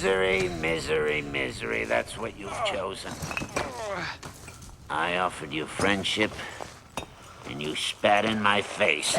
Misery, misery, misery. That's what you've chosen. I offered you friendship, and you spat in my face.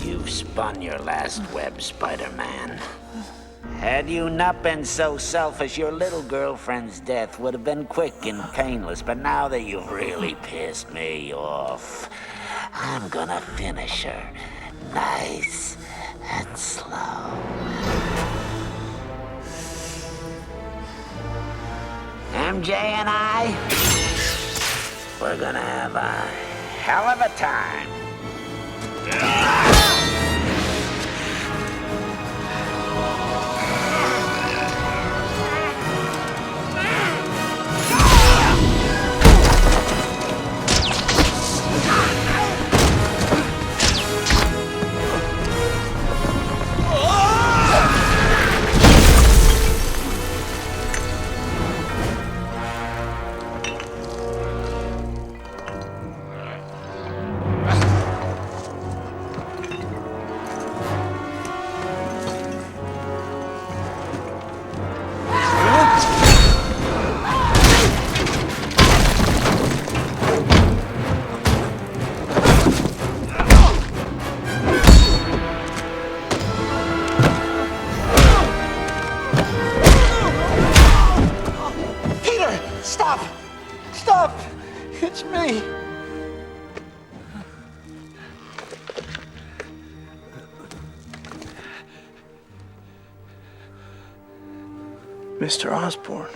You've spun your last web, Spider-Man. Had you not been so selfish, your little girlfriend's death would have been quick and painless. But now that you've really pissed me off, I'm gonna finish her nice and slow. MJ and I, we're gonna have a hell of a time. Stop! Stop! It's me! Mr. Osborn.